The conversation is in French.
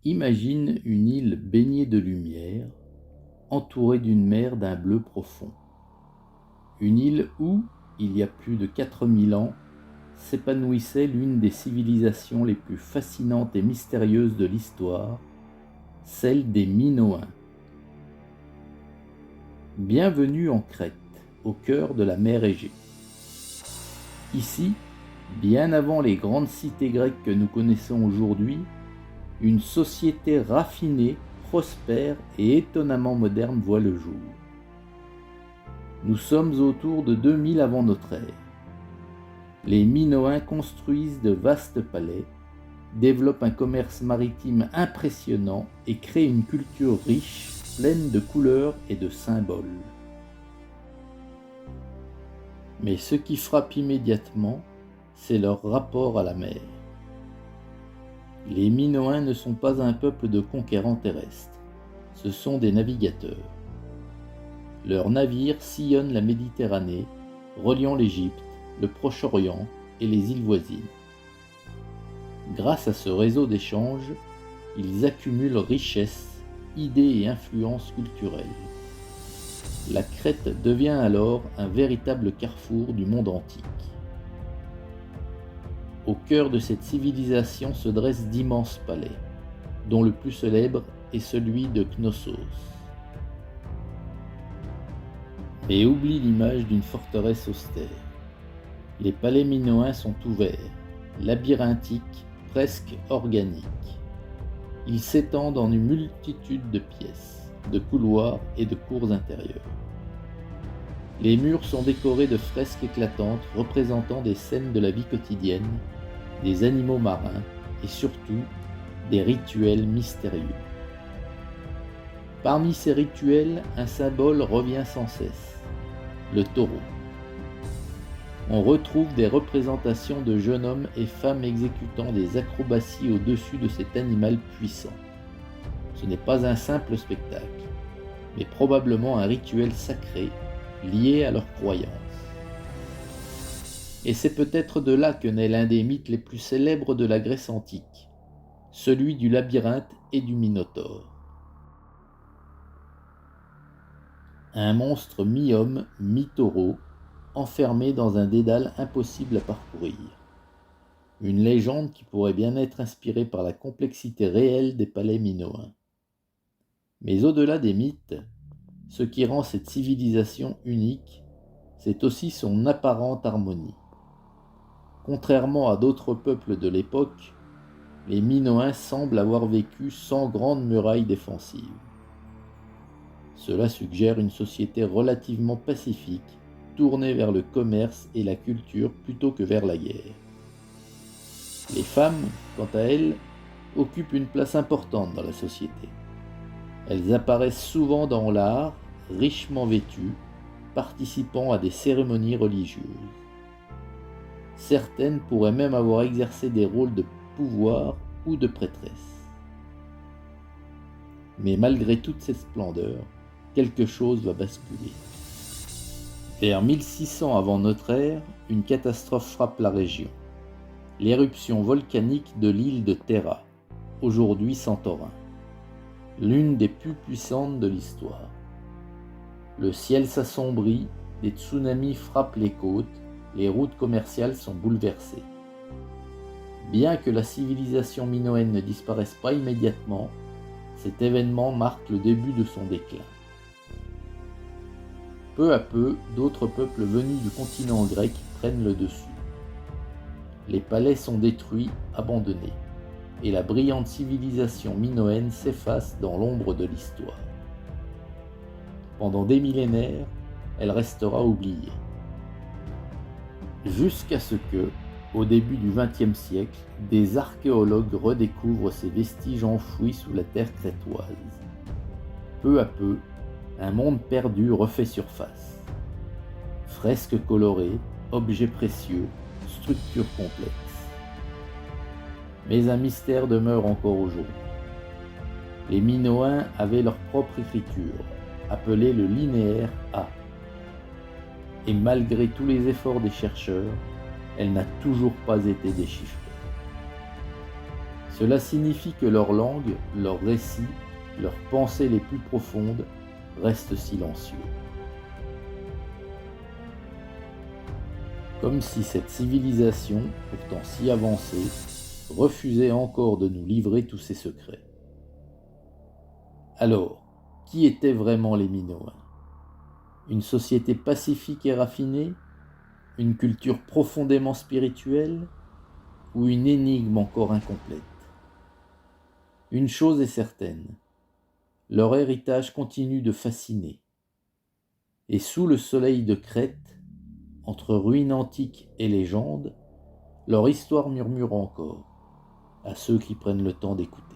Imagine une île baignée de lumière, entourée d'une mer d'un bleu profond. Une île où, il y a plus de 4000 ans, s'épanouissait l'une des civilisations les plus fascinantes et mystérieuses de l'histoire, celle des Minoens. Bienvenue en Crète, au cœur de la mer Égée. Ici, bien avant les grandes cités grecques que nous connaissons aujourd'hui, une société raffinée, prospère et étonnamment moderne voit le jour. Nous sommes autour de 2000 avant notre ère. Les Minoens construisent de vastes palais, développent un commerce maritime impressionnant et créent une culture riche, pleine de couleurs et de symboles. Mais ce qui frappe immédiatement, c'est leur rapport à la mer. Les Minoens ne sont pas un peuple de conquérants terrestres, ce sont des navigateurs. Leurs navires sillonnent la Méditerranée, reliant l'Égypte, le Proche-Orient et les îles voisines. Grâce à ce réseau d'échanges, ils accumulent richesses, idées et influences culturelles. La Crète devient alors un véritable carrefour du monde antique. Au cœur de cette civilisation se dressent d'immenses palais, dont le plus célèbre est celui de Knossos. Mais oublie l'image d'une forteresse austère. Les palais minoens sont ouverts, labyrinthiques, presque organiques. Ils s'étendent en une multitude de pièces, de couloirs et de cours intérieures. Les murs sont décorés de fresques éclatantes représentant des scènes de la vie quotidienne, des animaux marins et surtout des rituels mystérieux. Parmi ces rituels, un symbole revient sans cesse, le taureau. On retrouve des représentations de jeunes hommes et femmes exécutant des acrobaties au-dessus de cet animal puissant. Ce n'est pas un simple spectacle, mais probablement un rituel sacré lié à leurs croyances. Et c'est peut-être de là que naît l'un des mythes les plus célèbres de la Grèce antique, celui du labyrinthe et du Minotaure. Un monstre mi-homme, mi-taureau, enfermé dans un dédale impossible à parcourir. Une légende qui pourrait bien être inspirée par la complexité réelle des palais minoens. Mais au-delà des mythes, ce qui rend cette civilisation unique, c'est aussi son apparente harmonie. Contrairement à d'autres peuples de l'époque, les Minoens semblent avoir vécu sans grande muraille défensive. Cela suggère une société relativement pacifique, tournée vers le commerce et la culture plutôt que vers la guerre. Les femmes, quant à elles, occupent une place importante dans la société. Elles apparaissent souvent dans l'art, richement vêtues, participant à des cérémonies religieuses. Certaines pourraient même avoir exercé des rôles de pouvoir ou de prêtresse. Mais malgré toute cette splendeur, quelque chose va basculer. Vers 1600 avant notre ère, une catastrophe frappe la région. L'éruption volcanique de l'île de Terra, aujourd'hui Santorin, l'une des plus puissantes de l'histoire. Le ciel s'assombrit, des tsunamis frappent les côtes, les routes commerciales sont bouleversées. Bien que la civilisation minoenne ne disparaisse pas immédiatement, cet événement marque le début de son déclin. Peu à peu, d'autres peuples venus du continent grec prennent le dessus. Les palais sont détruits, abandonnés, et la brillante civilisation minoenne s'efface dans l'ombre de l'histoire. Pendant des millénaires, elle restera oubliée. Jusqu'à ce que, au début du XXe siècle, des archéologues redécouvrent ces vestiges enfouis sous la terre crétoise. Peu à peu, un monde perdu refait surface. Fresques colorées, objets précieux, structures complexes. Mais un mystère demeure encore aujourd'hui. Les Minoens avaient leur propre écriture, appelée le linéaire A. Et malgré tous les efforts des chercheurs, elle n'a toujours pas été déchiffrée. Cela signifie que leur langue, leurs récits, leurs pensées les plus profondes restent silencieux. Comme si cette civilisation, pourtant si avancée, refusait encore de nous livrer tous ses secrets. Alors, qui étaient vraiment les Minoens? Une société pacifique et raffinée? Une culture profondément spirituelle? Ou une énigme encore incomplète? Une chose est certaine, leur héritage continue de fasciner. Et sous le soleil de Crète, entre ruines antiques et légendes, leur histoire murmure encore à ceux qui prennent le temps d'écouter.